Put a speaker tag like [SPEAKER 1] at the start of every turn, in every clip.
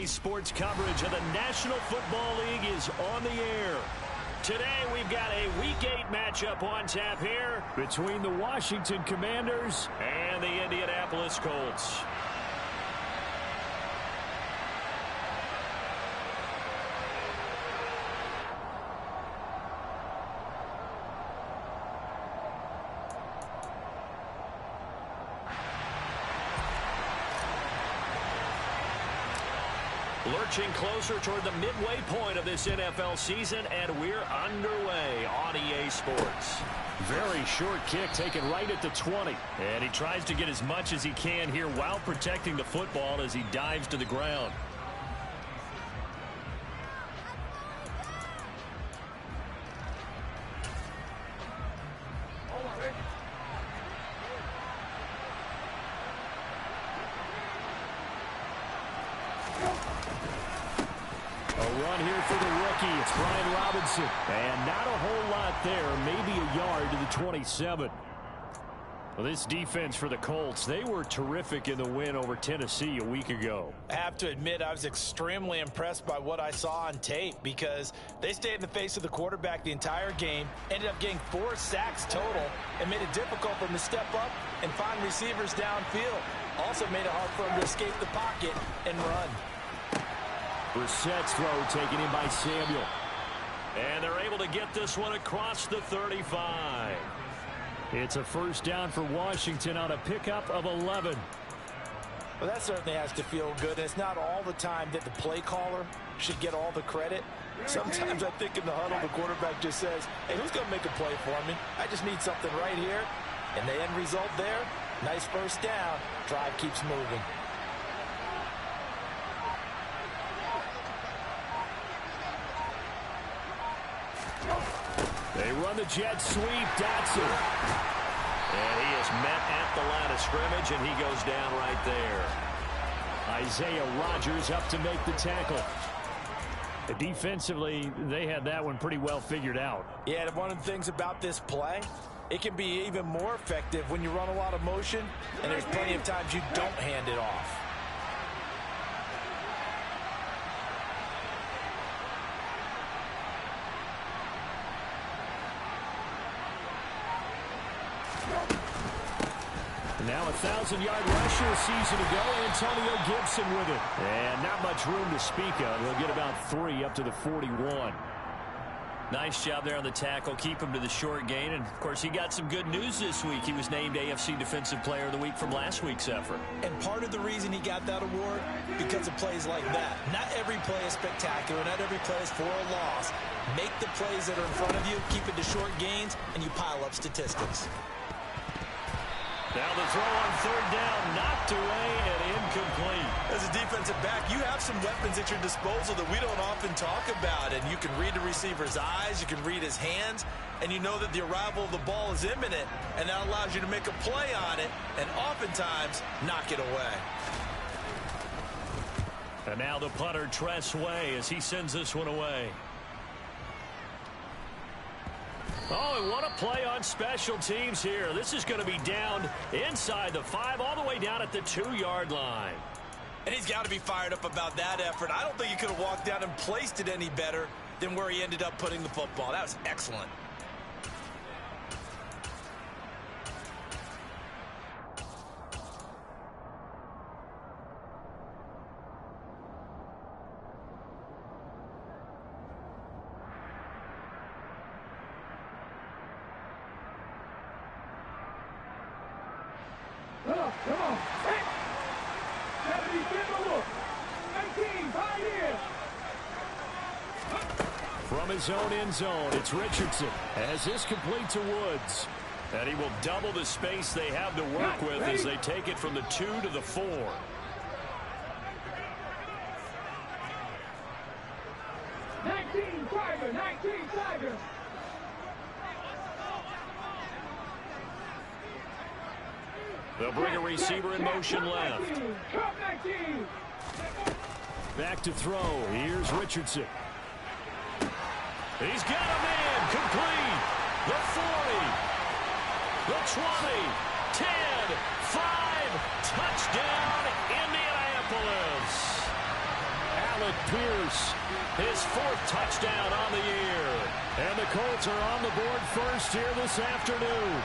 [SPEAKER 1] EA Sports coverage of the National Football League is on the air. Today we've got a Week 8 matchup on tap here between the Washington Commanders and the Indianapolis Colts. Lurching closer toward the midway point of this NFL season, and we're underway on EA Sports. Very short kick taken right at the 20. And he tries to get as much as he can here while protecting the football as he dives to the ground. And not a whole lot there, maybe a yard to the 27. Well, this defense for the Colts, they were terrific in the win over Tennessee a week ago.
[SPEAKER 2] I have to admit, I was extremely impressed by what I saw on tape because they stayed in the face of the quarterback the entire game, ended up getting 4 sacks total, and made it difficult for him to step up and find receivers downfield. Also made it hard for him to escape the pocket and run.
[SPEAKER 1] Brissett's throw taken in by Samuel. And they're able to get this one across the 35. It's a first down for Washington on a pickup of 11.
[SPEAKER 2] Well, that certainly has to feel good. And it's not all the time that the play caller should get all the credit. Sometimes I think in the huddle, the quarterback just says, hey, who's going to make a play for me? I just need something right here. And the end result there, nice first down. Drive keeps moving.
[SPEAKER 1] They run the jet sweep. Dotson. And he is met at the line of scrimmage, and he goes down right there. Isaiah Rodgers up to make the tackle. Defensively, they had that one pretty well figured out.
[SPEAKER 2] Yeah, one of the things about this play, it can be even more effective when you run a lot of motion, and there's plenty of times you don't hand it off.
[SPEAKER 1] Now a 1,000-yard rusher a season ago, Antonio Gibson with it. And not much room to speak of. He'll get about 3 up to the 41. Nice job there on the tackle. Keep him to the short gain. And, of course, he got some good news this week. He was named AFC Defensive Player of the Week from last week's effort.
[SPEAKER 2] And part of the reason he got that award, because of plays like that. Not every play is spectacular. Not every play is for a loss. Make the plays that are in front of you, keep it to short gains, and you pile up statistics.
[SPEAKER 1] Now the throw on third down, knocked away and incomplete.
[SPEAKER 2] As a defensive back, you have some weapons at your disposal that we don't often talk about. And you can read the receiver's eyes, you can read his hands, and you know that the arrival of the ball is imminent, and that allows you to make a play on it and oftentimes knock it away.
[SPEAKER 1] And now the punter, Tress Way, as he sends this one away. Oh, and what a play on special teams here. This is going to be down inside the 5, all the way down at the 2-yard line.
[SPEAKER 2] And he's got to be fired up about that effort. I don't think he could have walked down and placed it any better than where he ended up putting the football. That was excellent.
[SPEAKER 3] Come on. Hey. 70, give a look. 19, right here.
[SPEAKER 1] From his own end zone, it's Richardson as this complete to Woods. And he will double the space they have to work with as they take it from the 2 to the 4.
[SPEAKER 3] Tiger.
[SPEAKER 1] They'll bring a receiver in motion left. Back to throw. Here's Richardson. He's got a man. Complete. The 40. The 20. 10. 5. Touchdown, Indianapolis. Alec Pierce, his 4th touchdown on the year. And the Colts are on the board first here this afternoon.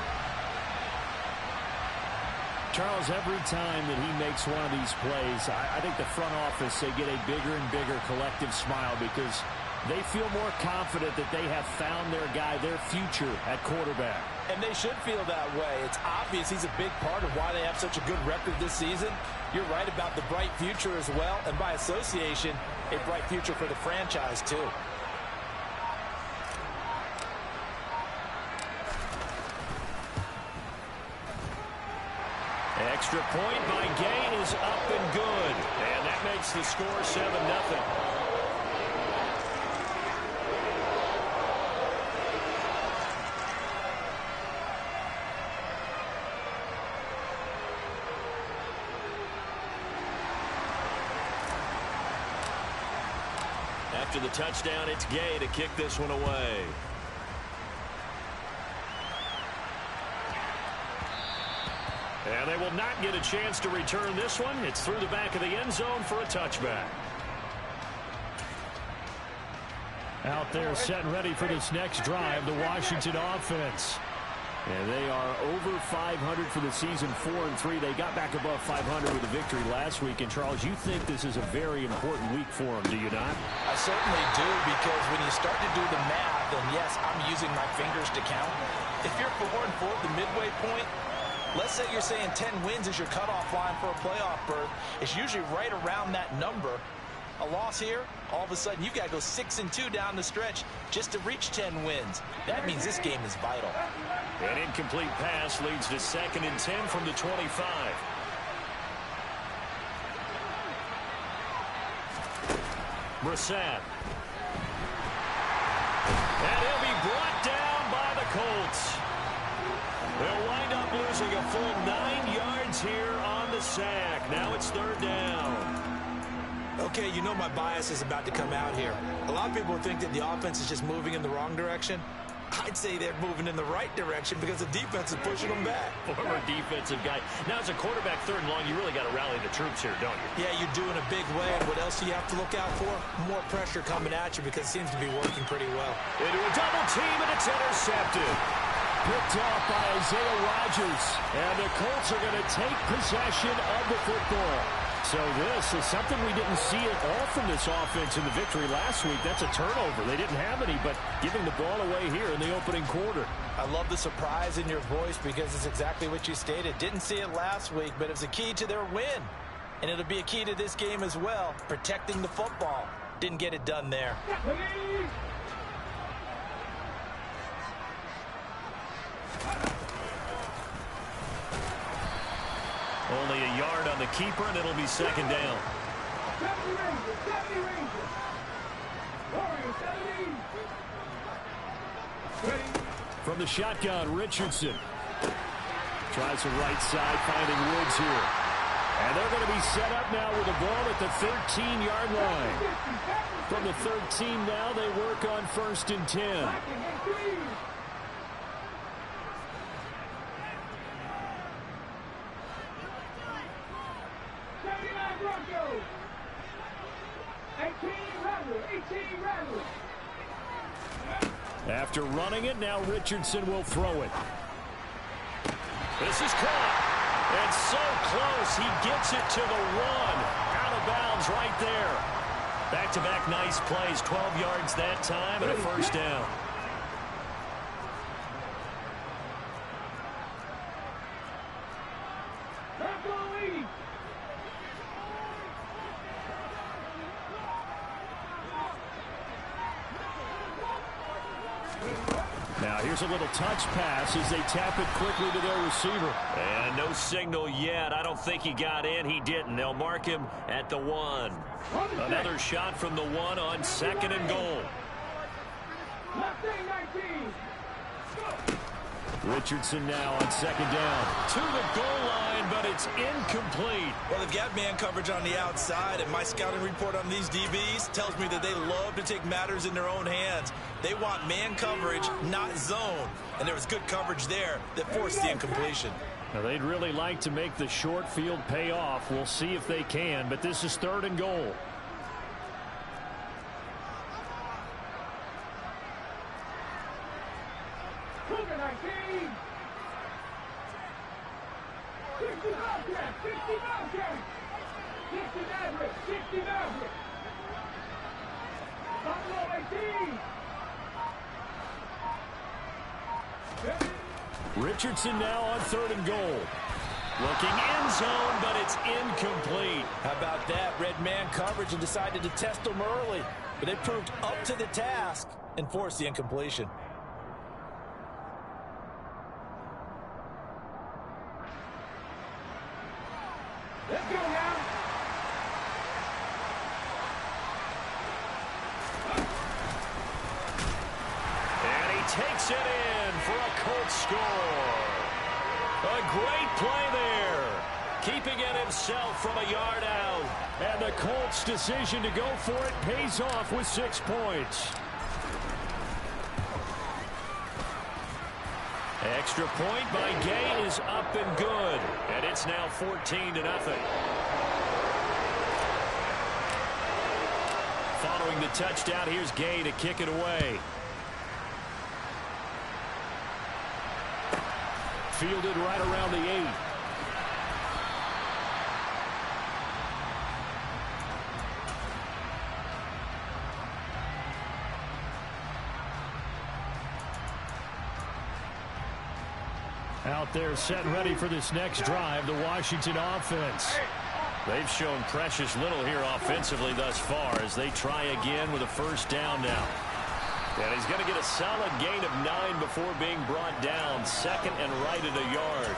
[SPEAKER 1] Charles, every time that he makes one of these plays, I think the front office, they get a bigger and bigger collective smile because they feel more confident that they have found their guy, their future at quarterback.
[SPEAKER 2] And they should feel that way. It's obvious he's a big part of why they have such a good record this season. You're right about the bright future as well, and by association, a bright future for the franchise too.
[SPEAKER 1] Extra point by Gain is up and good. And that makes the score 7-0. After the touchdown, it's Gay to kick this one away. And they will not get a chance to return this one. It's through the back of the end zone for a touchback. Out there set and ready for this next drive, the Washington offense. And they are over 500 for the season, 4-3. They got back above 500 with a victory last week. And, Charles, you think this is a very important week for them, do you not?
[SPEAKER 2] I certainly do, because when you start to do the math, and yes, I'm using my fingers to count. If you're 4-4 at the midway point, let's say you're saying 10 wins is your cutoff line for a playoff berth. It's usually right around that number. A loss here, all of a sudden you've got to go 6-2 down the stretch just to reach 10 wins. That means this game is vital.
[SPEAKER 1] An incomplete pass leads to 2nd and 10 from the 25. Brissett. And he'll be brought down by the Colts. They'll wind up losing a full 9 yards here on the sack. Now it's 3rd down.
[SPEAKER 2] Okay, you know my bias is about to come out here. A lot of people think that the offense is just moving in the wrong direction. I'd say they're moving in the right direction because the defense is pushing them back.
[SPEAKER 1] Former defensive guy. Now, as a quarterback 3rd and long, you really got to rally the troops here, don't you?
[SPEAKER 2] Yeah, you do in a big way. And what else do you have to look out for? More pressure coming at you because it seems to be working pretty well.
[SPEAKER 1] Into a double team, and it's intercepted. Picked off by Isaiah Rodgers. And the Colts are going to take possession of the football. So this is something we didn't see at all from this offense in the victory last week. That's a turnover. They didn't have any, but giving the ball away here in the opening quarter.
[SPEAKER 2] I love the surprise in your voice because it's exactly what you stated. Didn't see it last week, but it's a key to their win. And it'll be a key to this game as well, protecting the football. Didn't get it done there.
[SPEAKER 1] Only a yard on the keeper, and it'll be 2nd down. From the shotgun, Richardson. Tries the right side, finding Woods here. And they're going to be set up now with the ball at the 13-yard line. From the 13 now, they work on 1st and 10. After running it, now Richardson will throw it. This is caught. And so close, he gets it to the 1. Out of bounds right there. Back-to-back nice plays, 12 yards that time, and a 1st down. Now here's a little touch pass as they tap it quickly to their receiver. And no signal yet. I don't think he got in. He didn't. They'll mark him at the 1. Another shot from the 1 on 2nd and goal. Richardson now on 2nd down. To the goal line, but it's incomplete.
[SPEAKER 2] Well, they've got man coverage on the outside, and my scouting report on these DBs tells me that they love to take matters in their own hands. They want man coverage, not zone. And there was good coverage there that forced the incompletion.
[SPEAKER 1] Now, they'd really like to make the short field pay off. We'll see if they can, but this is 3rd and goal.
[SPEAKER 3] Under 19. 60 Bobcats. 60 Bobcats. 60 Mavericks. 60 Mavericks. Buffalo 18.
[SPEAKER 1] Richardson now on 3rd and goal. Looking end zone, but it's incomplete.
[SPEAKER 2] How about that? Red man coverage and decided to test them early. But they proved up to the task and forced the incompletion.
[SPEAKER 3] Let's go now.
[SPEAKER 1] And he takes it in for a Colts score. A great play there. Keeping it himself from a yard out. And the Colts' decision to go for it pays off with 6 points. Extra point by Gay is up and good. And it's now 14-0. Following the touchdown, here's Gay to kick it away. Fielded right around the 8. Out there set and ready for this next drive, the Washington offense. They've shown precious little here offensively thus far as they try again with a first down now. And he's going to get a solid gain of 9 before being brought down. 2nd and right at a yard.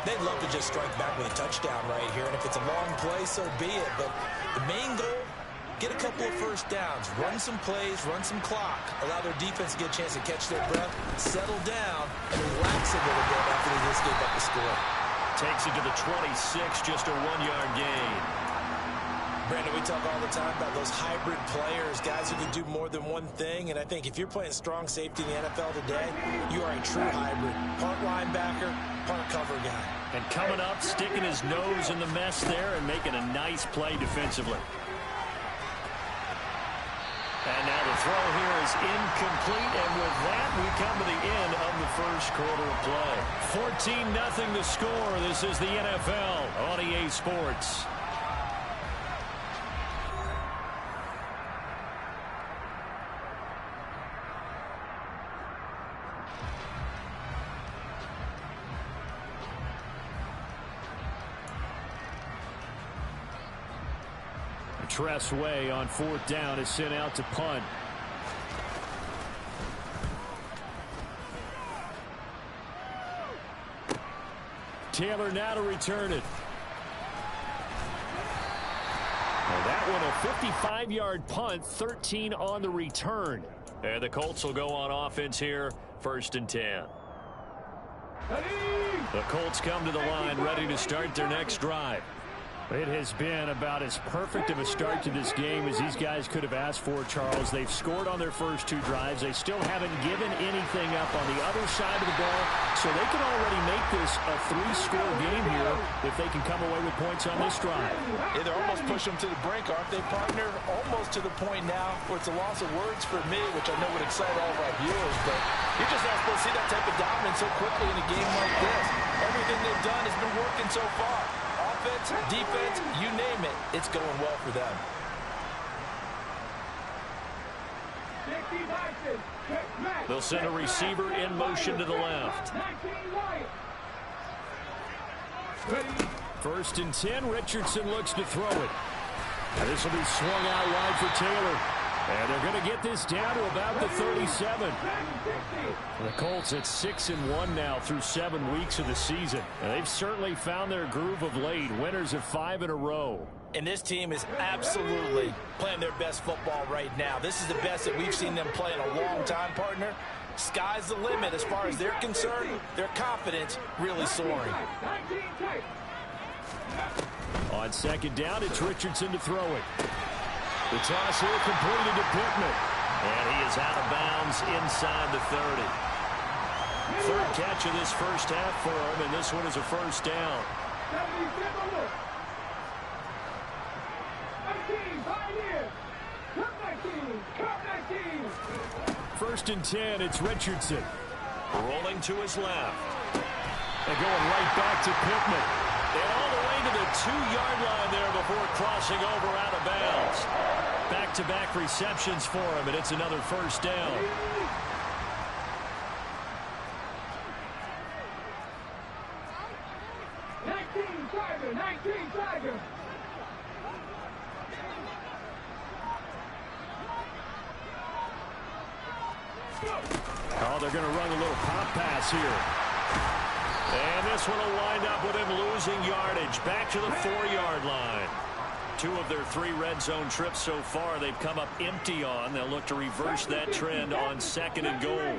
[SPEAKER 2] They'd love to just strike back with a touchdown right here. And if it's a long play, so be it. But the main goal, get a couple of first downs. Run some plays, run some clock. Allow their defense to get a chance to catch their breath, settle down, and relax a little bit after they just gave up the score.
[SPEAKER 1] Takes it to the 26, just a 1-yard gain.
[SPEAKER 2] Brandon, we talk all the time about those hybrid players, guys who can do more than one thing. And I think if you're playing strong safety in the NFL today, you are a true hybrid. Part linebacker, part cover guy.
[SPEAKER 1] And coming up, sticking his nose in the mess there and making a nice play defensively. And now the throw here is incomplete. And with that, we come to the end of the first quarter of play. 14-0 the score. This is the NFL on EA Sports. Tress Way on 4th down is sent out to punt. Taylor now to return it. And that one a 55-yard punt, 13 on the return. And the Colts will go on offense here, 1st and 10. The Colts come to the line ready to start their next drive. It has been about as perfect of a start to this game as these guys could have asked for, Charles. They've scored on their first 2 drives. They still haven't given anything up on the other side of the ball, so they can already make this a 3-score game here if they can come away with points on this drive.
[SPEAKER 2] Yeah, they're almost pushing them to the brink, aren't they, partner? Almost to the point now where it's a loss of words for me, which I know would excite all of our viewers, but you're just not supposed to see that type of dominance so quickly in a game like this. Everything they've done has been working so far. Offense, defense, you name it, it's going well for them.
[SPEAKER 1] They'll send a receiver in motion to the left. 1st and 10, Richardson looks to throw it. And this will be swung out wide for Taylor. And they're going to get this down to about the 37. The Colts at 6-1 now through 7 weeks of the season. And they've certainly found their groove of late. Winners of 5 in a row.
[SPEAKER 2] And this team is absolutely playing their best football right now. This is the best that we've seen them play in a long time, partner. Sky's the limit as far as they're concerned. Their confidence really soaring.
[SPEAKER 1] On 2nd down, it's Richardson to throw it. The toss here completed to Pittman. And he is out of bounds inside the 30. 3rd catch of this first half for him, and this one is a first down. 1st and 10, it's Richardson. Rolling to his left. And going right back to Pittman. And all the way to the 2-yard line there before crossing over out of bounds. Back-to-back receptions for him, and it's another first down. Oh, they're going to run a little pop pass here. And this one will wind up with him losing yardage. Back to the 4-yard line. 2 of their 3 red zone trips so far they've come up empty on. They'll look to reverse that trend on 2nd and goal.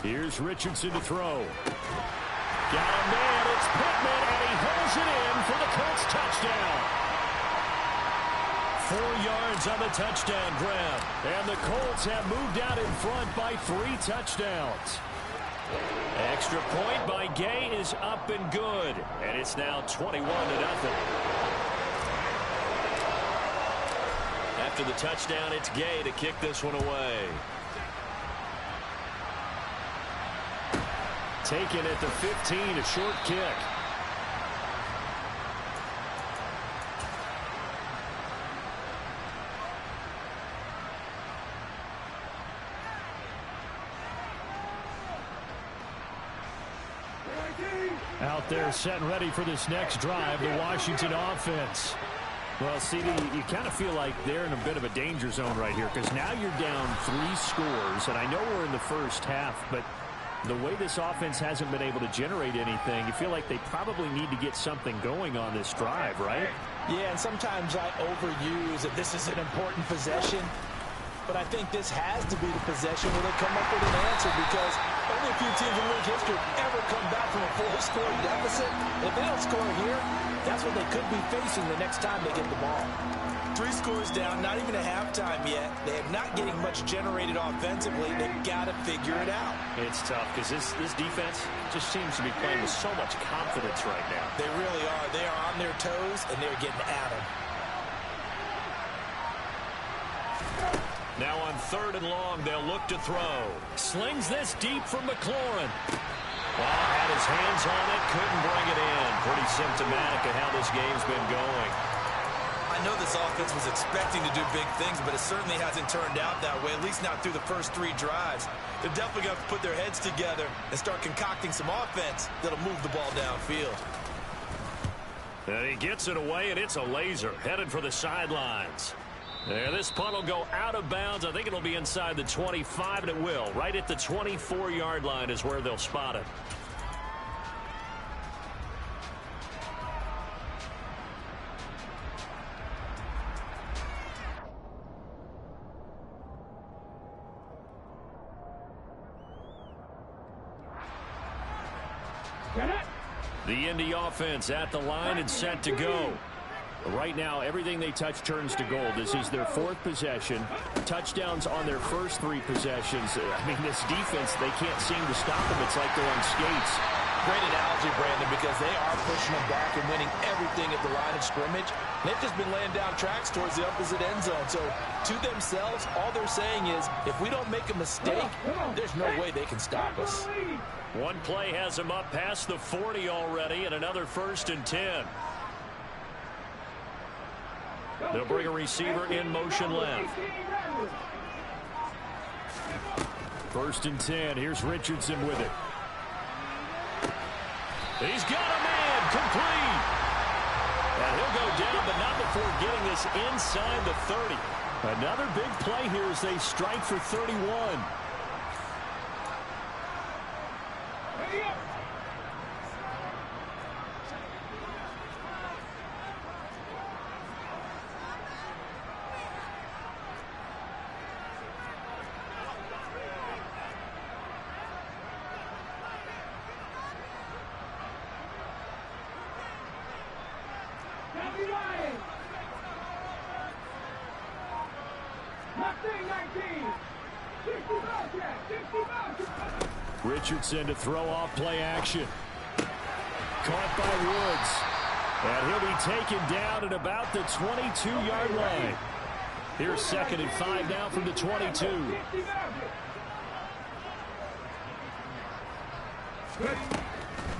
[SPEAKER 1] Here's Richardson to throw. Got a man, it's Pittman, and he holds it in for the Colts touchdown. 4 yards on the touchdown grab. And the Colts have moved out in front by 3 touchdowns. Extra point by Gay is up and good. And it's now 21-0. After the touchdown, it's Gay to kick this one away. Taken at the 15, a short kick. Out there set and ready for this next drive, the Washington offense. Well, CD, you kind of feel like they're in a bit of a danger zone right here because now you're down 3 scores, and I know we're in the first half, but the way this offense hasn't been able to generate anything, you feel like they probably need to get something going on this drive, right?
[SPEAKER 2] Yeah, and sometimes I overuse that this is an important possession. But I think this has to be the possession where they come up with an answer because only a few teams in league history ever come back from a 4-score deficit. If they don't score here, that's what they could be facing the next time they get the ball. 3 scores down, not even a halftime yet. They are not getting much generated offensively. They've got to figure it out.
[SPEAKER 1] It's tough because this defense just seems to be playing with so much confidence right now.
[SPEAKER 2] They really are. They are on their toes, and they're getting at them.
[SPEAKER 1] Now on 3rd and long, they'll look to throw. Slings this deep from McLaurin. Well, had his hands on it, couldn't bring it in. Pretty symptomatic of how this game's been going.
[SPEAKER 4] I know this offense was expecting to do big things, but it certainly hasn't turned out that way, at least not through the first 3 drives. They're definitely going to put their heads together and start concocting some offense that'll move the ball downfield.
[SPEAKER 1] And he gets it away, and it's a laser headed for the sidelines. There, this punt will go out of bounds. I think it'll be inside the 25, and it will. Right at the 24-yard line is where they'll spot it. The Indy offense at the line and set to go. Right now, everything they touch turns to gold. This is their 4th possession. Touchdowns on their first 3 possessions. I mean, this defense, they can't seem to stop them. It's like they're on skates.
[SPEAKER 2] Great analogy, Brandon, because they are pushing them back and winning everything at the line of scrimmage. They've just been laying down tracks towards the opposite end zone. So, to themselves, all they're saying is, if we don't make a mistake, there's no way they can stop us.
[SPEAKER 1] One play has them up past the 40 already, and another 1st and 10. They'll bring a receiver in motion left. 1st and 10. Here's Richardson with it. He's got a man complete. And he'll go down, but not before getting this inside the 30. Another big play here as they strike for 31. Richardson to throw off play action. Caught by Woods. And he'll be taken down at about the 22-yard line. Here's 2nd and 5 now from the 22.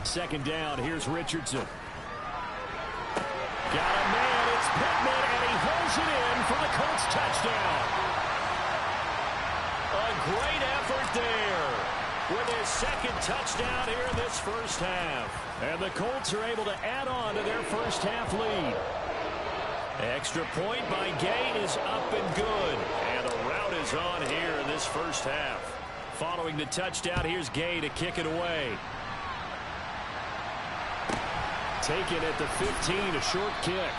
[SPEAKER 1] Second down, here's Richardson. Got a man, it's Pittman, and he holds it in for the Colts touchdown. A great effort there with his 2nd touchdown here in this first half. And the Colts are able to add on to their first half lead. Extra point by Gay is up and good. And the route is on here in this first half. Following the touchdown, here's Gay to kick it away. Taken at the 15, a short kick.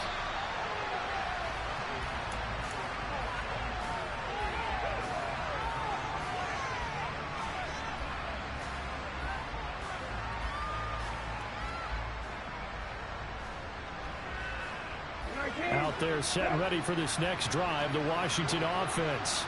[SPEAKER 1] Out there set and ready for this next drive, the Washington offense.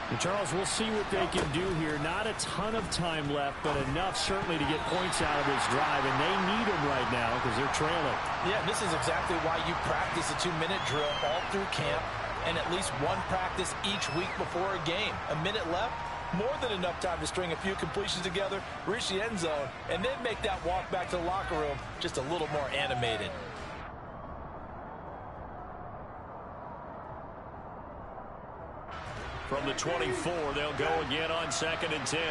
[SPEAKER 1] And Charles, we'll see what they can do here. Not a ton of time left, but enough certainly to get points out of this drive, and they need them right now because they're trailing.
[SPEAKER 2] Yeah, this is exactly why you practice a 2-minute drill all through camp and at least one practice each week before a game. A minute left, more than enough time to string a few completions together, reach the end zone, and then make that walk back to the locker room just a little more animated.
[SPEAKER 1] From the 24, they'll go again on 2nd and 10.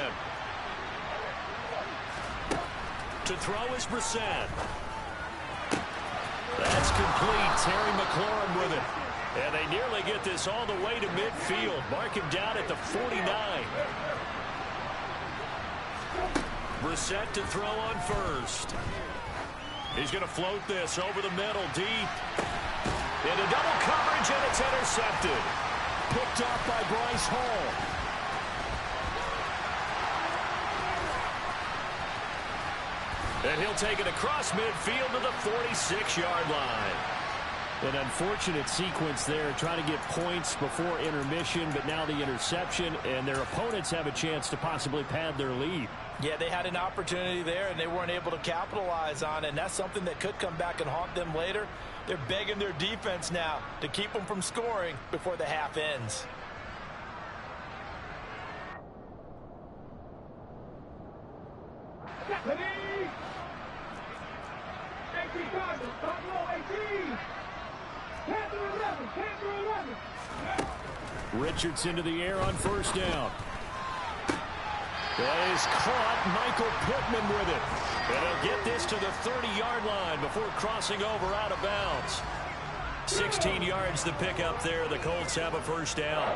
[SPEAKER 1] To throw is Brissett. That's complete. Terry McLaurin with it. And they nearly get this all the way to midfield. Mark him down at the 49. Brissett to throw on first. He's going to float this over the middle, deep. Into double coverage, and it's intercepted. Picked off by Bryce Hall. And he'll take it across midfield to the 46-yard line. An unfortunate sequence there, trying to get points before intermission, but now the interception, and their opponents have a chance to possibly pad their lead.
[SPEAKER 2] Yeah, they had an opportunity there, and they weren't able to capitalize on it, and that's something that could come back and haunt them later. They're begging their defense now to keep them from scoring before the half ends.
[SPEAKER 1] Richardson to the air on first down. That is caught. Michael Pittman with it. And he'll get this to the 30-yard line before crossing over out of bounds. 16 yards to pick up there. The Colts have a first down.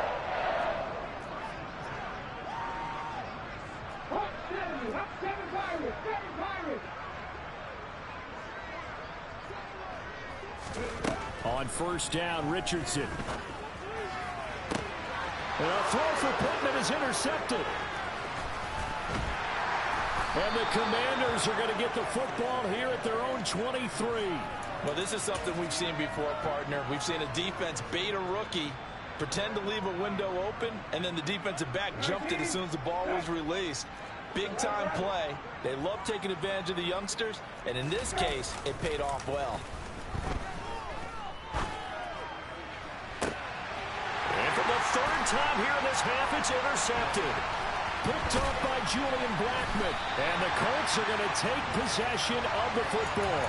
[SPEAKER 1] On first down, Richardson. And a throw for Pittman is intercepted. And the Commanders are going to get the football here at their own 23.
[SPEAKER 2] Well, this is something we've seen before, partner. We've seen a defense bait a rookie, pretend to leave a window open, and then the defensive back jumped it as soon as the ball was released. Big-time play. They love taking advantage of the youngsters, and in this case, it paid off well.
[SPEAKER 1] And for the 3rd time here in this half, it's intercepted. Picked up by Julian Blackmon. And the Colts are going to take possession of the football.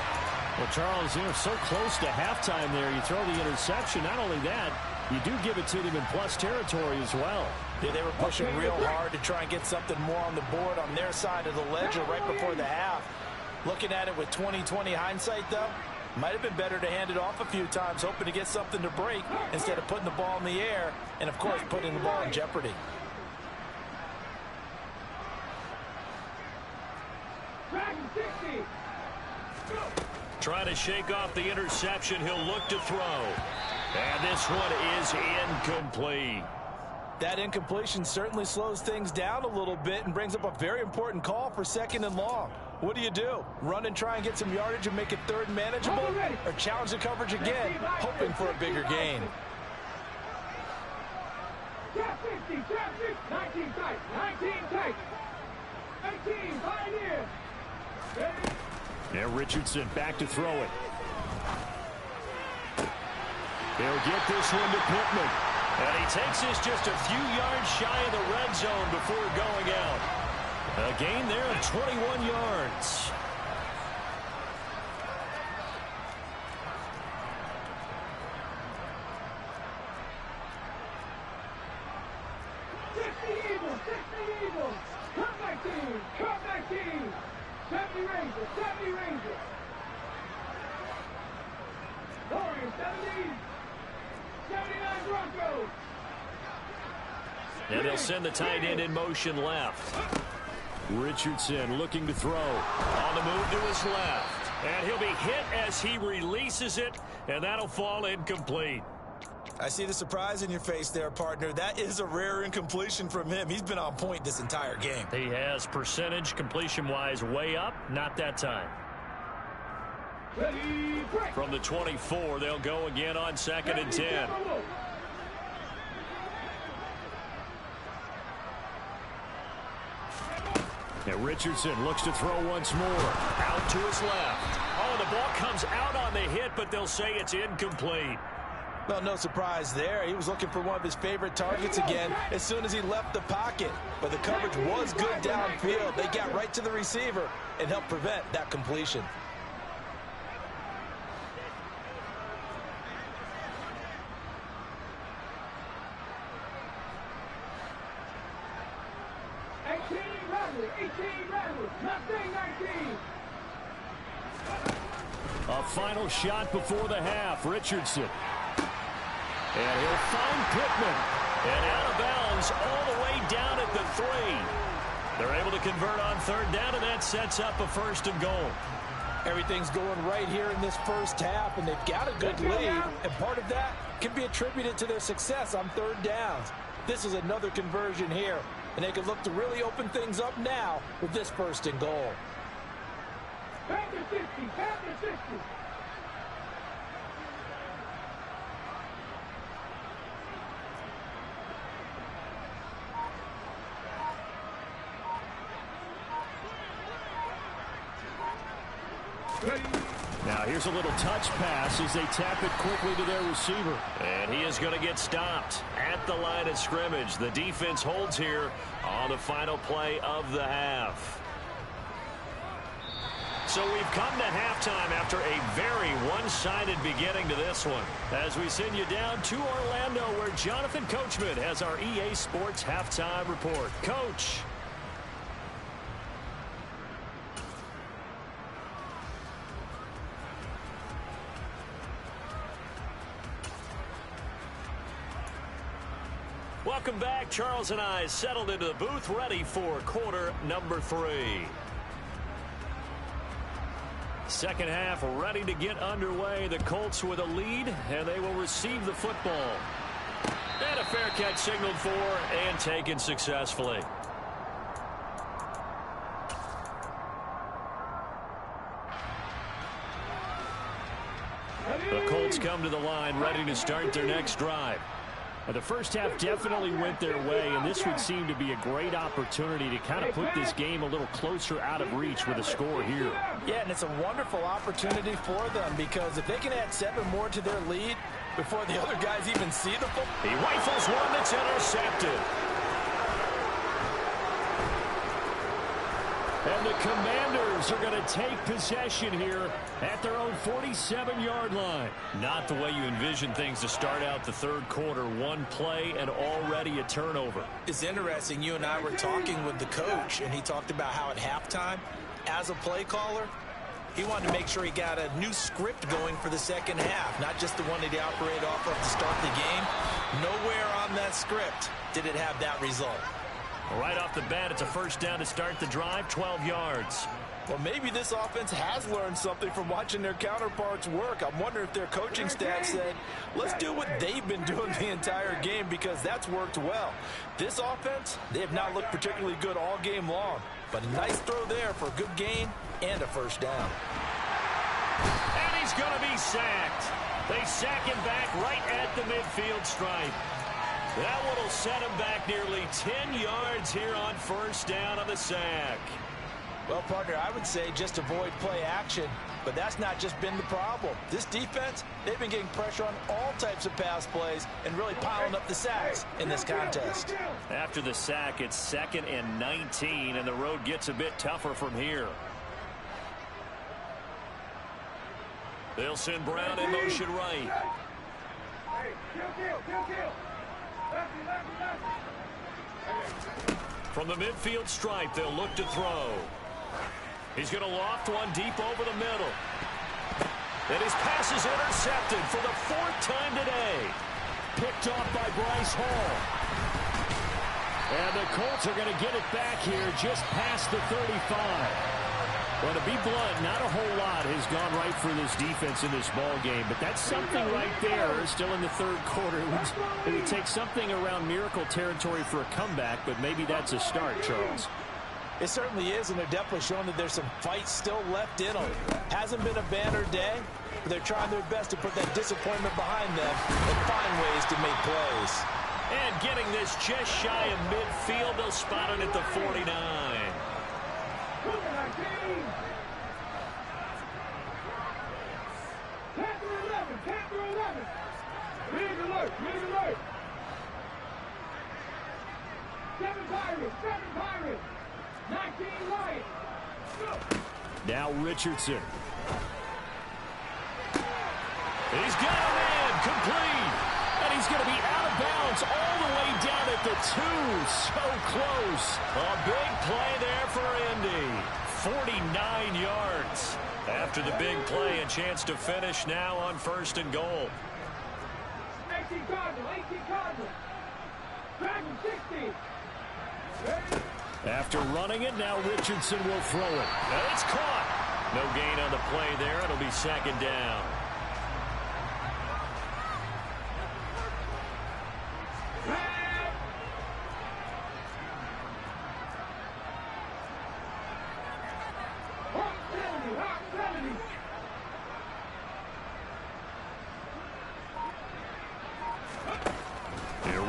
[SPEAKER 1] Well, Charles, you're so close to halftime there. You throw the interception. Not only that, you do give it to them in plus territory as well.
[SPEAKER 2] Yeah, they were pushing real hard to try and get something more on the board on their side of the ledger right before the half. Looking at it with 20/20 hindsight, though, might have been better to hand it off a few times, hoping to get something to break instead of putting the ball in the air and, of course, putting the ball in jeopardy.
[SPEAKER 1] Trying to shake off the interception. He'll look to throw. And this one is incomplete.
[SPEAKER 2] That incompletion certainly slows things down a little bit and brings up a very important call for 2nd and long. What do? Run and try and get some yardage and make it 3rd and manageable? Or challenge the coverage again, hoping for a bigger gain?
[SPEAKER 3] 19 tight, 19 tight, 18 pioneer.
[SPEAKER 1] Now Richardson back to throw it. He'll get this one to Pittman. And he takes this just a few yards shy of the red zone before going out. A gain there of 21 yards.
[SPEAKER 3] Comeback team. 70 Rangers, 70 Rangers. Warriors, 70. 79 Broncos.
[SPEAKER 1] And they'll send the tight end in motion left. Richardson looking to throw. On the move to his left. And he'll be hit as he releases it, and that'll fall incomplete.
[SPEAKER 4] I see the surprise in your face there, partner. That is a rare incompletion from him. He's been on point this entire game.
[SPEAKER 1] He has percentage completion-wise way up. Not that time.
[SPEAKER 3] Ready, break.
[SPEAKER 1] From the 24, they'll go again on 2nd and 10. And Richardson looks to throw once more. Out to his left. Oh, the ball comes out on the hit, but they'll say it's incomplete.
[SPEAKER 2] Well, no surprise there. He was looking for one of his favorite targets again as soon as he left the pocket. But the coverage was good downfield. They got right to the receiver and helped prevent that completion.
[SPEAKER 1] A final shot before the half. Richardson. And he'll find Pittman. And out of bounds all the way down at the 3. They're able to convert on 3rd down, and that sets up a 1st and goal.
[SPEAKER 2] Everything's going right here in this first half, and they've got a good lead. And part of that can be attributed to their success on 3rd downs. This is another conversion here, and they can look to really open things up now with this 1st and goal.
[SPEAKER 3] Back to 60, back to 60.
[SPEAKER 1] Now here's a little touch pass as they tap it quickly to their receiver. And he is going to get stopped at the line of scrimmage. The defense holds here on the final play of the half. So we've come to halftime after a very one-sided beginning to this one. As we send you down to Orlando, where Jonathan Coachman has our EA Sports halftime report. Coach. Welcome back. Charles and I settled into the booth, ready for quarter number 3. Second half ready to get underway. The Colts with a lead, and they will receive the football. And a fair catch signaled for and taken successfully. The Colts come to the line ready to start their next drive. The first half definitely went their way, and this would seem to be a great opportunity to kind of put this game a little closer out of reach with a score here.
[SPEAKER 2] Yeah, and it's a wonderful opportunity for them, because if they can add 7 more to their lead before the other guys even see the football.
[SPEAKER 1] He rifles one that's intercepted. And the Commanders are going to take possession here at their own 47-yard line. Not the way you envision things to start out the 3rd quarter. One play and already a turnover.
[SPEAKER 2] It's interesting. You and I were talking with the coach, and he talked about how at halftime, as a play caller, he wanted to make sure he got a new script going for the second half, not just the one that he operated off of to start the game. Nowhere on that script did it have that result.
[SPEAKER 1] Right off the bat, it's a 1st down to start the drive, 12 yards.
[SPEAKER 2] Well, maybe this offense has learned something from watching their counterparts work. I'm wondering if their coaching staff said, let's do what they've been doing the entire game, because that's worked well. This offense, they have not looked particularly good all game long, but a nice throw there for a good gain and a 1st down.
[SPEAKER 1] And he's going to be sacked. They sack him back right at the midfield stripe. That one will set him back nearly 10 yards here on 1st down on the sack.
[SPEAKER 2] Well, partner, I would say just avoid play action But that's not just been the problem. This defense, they've been getting pressure on all types of pass plays and really piling up the sacks in this contest.
[SPEAKER 1] After the sack, it's 2nd and 19, and the road gets a bit tougher from here. They'll send Brown in motion right. From the midfield stripe, they'll look to throw. He's going to loft one deep over the middle. And his pass is intercepted for the 4th time today. Picked off by Bryce Hall. And the Colts are going to get it back here just past the 35. Well, to be blunt, not a whole lot has gone right for this defense in this ball game, but that's something right there. Still in the 3rd quarter. It would take something around miracle territory for a comeback, but maybe that's a start, Charles.
[SPEAKER 2] It certainly is, and they're definitely showing that there's some fight still left in them. Hasn't been a banner day, but they're trying their best to put that disappointment behind them and find ways to make plays.
[SPEAKER 1] And getting this just shy of midfield, they'll spot it at the 49. Now Richardson. He's got a man complete. And he's going to be out of bounds all the way down at the 2. So close. A big play there for Indy. 49 yards. After the big play, a chance to finish now on 1st and goal.
[SPEAKER 3] 18 Cardinal. Dragon 60.
[SPEAKER 1] After running it, now Richardson will throw it. And it's caught. No gain on the play there. It'll be 2nd down.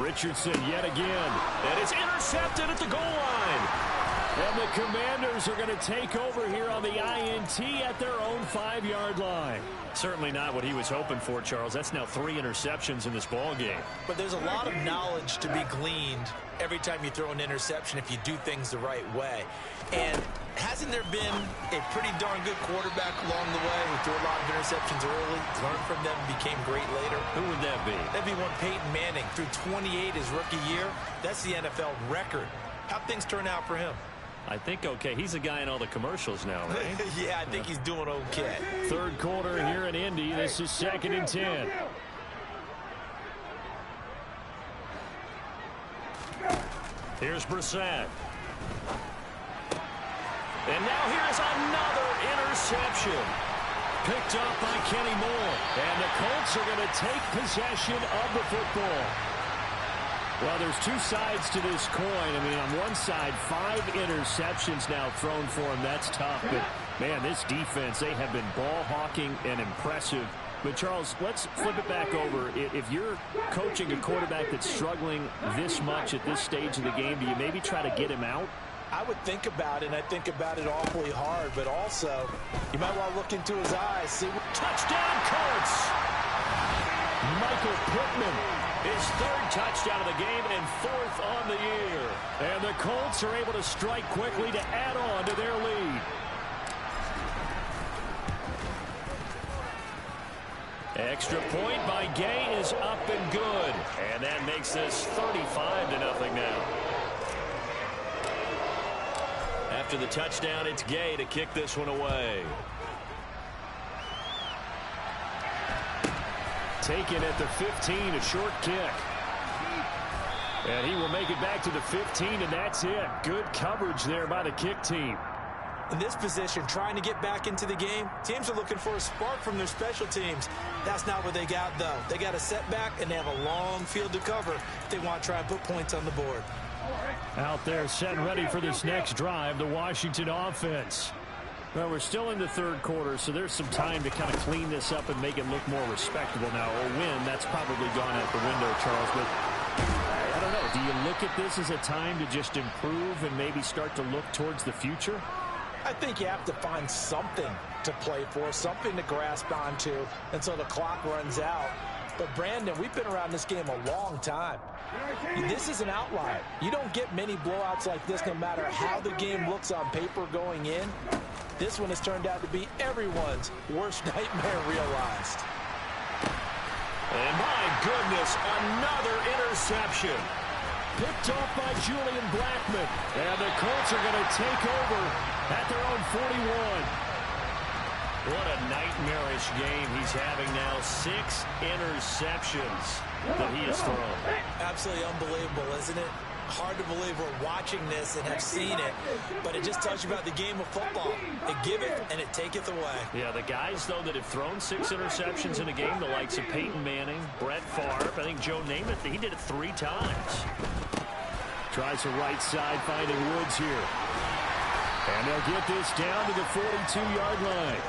[SPEAKER 1] Richardson yet again. And it's intercepted at the goal line. And the Commanders are going to take over here on the INT at their own 5-yard line. Certainly not what he was hoping for, Charles. That's now 3 interceptions in this ball game.
[SPEAKER 2] But there's a lot of knowledge to be gleaned every time you throw an interception if you do things the right way. And hasn't there been a pretty darn good quarterback along the way who threw a lot of interceptions early, learned from them, and became great later?
[SPEAKER 1] Who would that be?
[SPEAKER 2] That'd be one Peyton Manning. Threw 28 his rookie year. That's the NFL record. How'd things turn out for him?
[SPEAKER 1] I think okay. He's a guy in all the commercials now, right?
[SPEAKER 2] Yeah, I think he's doing okay.
[SPEAKER 1] 3rd quarter here in Indy. This is 2nd and 10. Here's Brissett. And now here's another interception. Picked up by Kenny Moore. And the Colts are going to take possession of the football. Well, there's 2 sides to this coin. I mean, on one side, 5 interceptions now thrown for him. That's tough. But, man, this defense, they have been ball hawking and impressive. But, Charles, let's flip it back over. If you're coaching a quarterback that's struggling this much at this stage of the game, do you maybe try to get him out?
[SPEAKER 2] I would think about it, and I think about it awfully hard. But also, you might want to look into his eyes. See,
[SPEAKER 1] touchdown, Colts! Michael Pittman. His 3rd touchdown of the game and 4th on the year. And the Colts are able to strike quickly to add on to their lead. Extra point by Gay is up and good. And that makes this 35-0 now. After the touchdown, it's Gay to kick this one away. Taken at the 15, a short kick. And he will make it back to the 15, and that's it. Good coverage there by the kick team.
[SPEAKER 2] In this position, trying to get back into the game, teams are looking for a spark from their special teams. That's not what they got, though. They got a setback, and they have a long field to cover if they want to try and put points on the board.
[SPEAKER 1] Out there, set and ready for this next drive, the Washington offense. Well, we're still in the 3rd quarter, so there's some time to kind of clean this up and make it look more respectable now. A win, that's probably gone out the window, Charles. But I don't know. Do you look at this as a time to just improve and maybe start to look towards the future?
[SPEAKER 2] I think you have to find something to play for, something to grasp onto until the clock runs out. But, Brandon, we've been around this game a long time. This is an outlier. You don't get many blowouts like this no matter how the game looks on paper going in. This one has turned out to be everyone's worst nightmare realized.
[SPEAKER 1] And my goodness, another interception. Picked off by Julian Blackmon. And the Colts are going to take over at their own 41. What a nightmarish game he's having now. 6 interceptions that he has thrown.
[SPEAKER 2] Absolutely unbelievable, isn't it? Hard to believe we're watching this and have seen it, but it just tells you about the game of football. It giveth and it taketh away.
[SPEAKER 1] Yeah, the guys, though, that have thrown 6 interceptions in a game, the likes of Peyton Manning, Brett Favre, I think Joe Namath, he did it 3 times. Tries the right side, finding Woods here. And they'll get this down to the 42-yard line.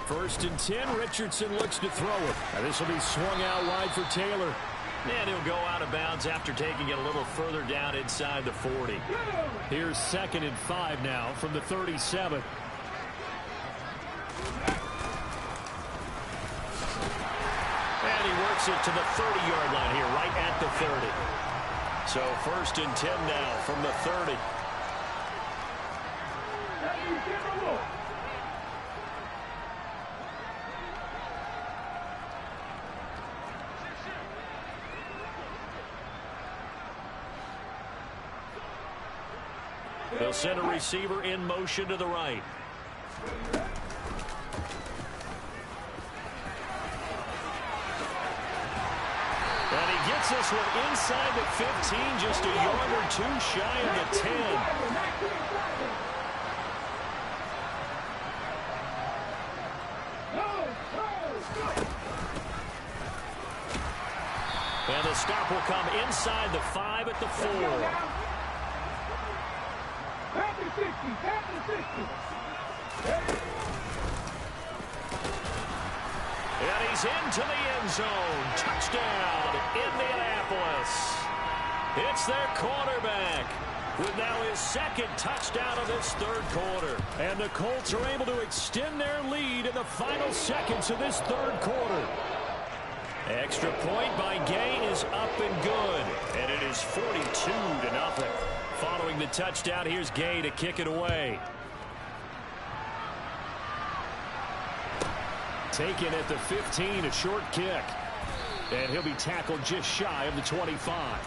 [SPEAKER 1] First and 10, Richardson looks to throw it. Now this will be swung out wide for Taylor. And he'll go out of bounds after taking it a little further down inside the 40. Here's 2nd and 5 now from the 37. And he works it to the 30-yard line here, right at the 30. So 1st and 10 now from the 30. They'll send a receiver in motion to the right. And he gets this one inside the 15, just a yard or 2 shy of the 10. And the stop will come inside the 5 at the 4. And he's into the end zone. Touchdown, Indianapolis. It's their quarterback with now his 2nd touchdown of this 3rd quarter. And the Colts are able to extend their lead in the final seconds of this 3rd quarter. Extra point by Gay is up and good. And it is 42-0. Following the touchdown, here's Gay to kick it away. Taken at the 15, a short kick. And he'll be tackled just shy of the 25.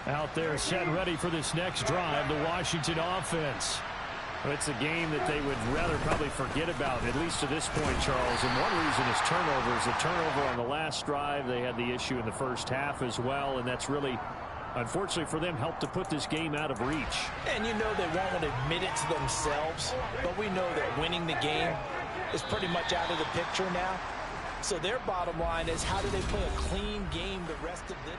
[SPEAKER 1] Out there set and ready for this next drive, the Washington offense. It's a game that they would rather probably forget about, at least to this point, Charles. And one reason is turnovers. A turnover on the last drive. They had the issue in the first half as well, and that's really, unfortunately for them, helped to put this game out of reach.
[SPEAKER 2] And you know they won't admit it to themselves, but we know that winning the game is pretty much out of the picture now. So their bottom line is, how do they play a clean game the rest of the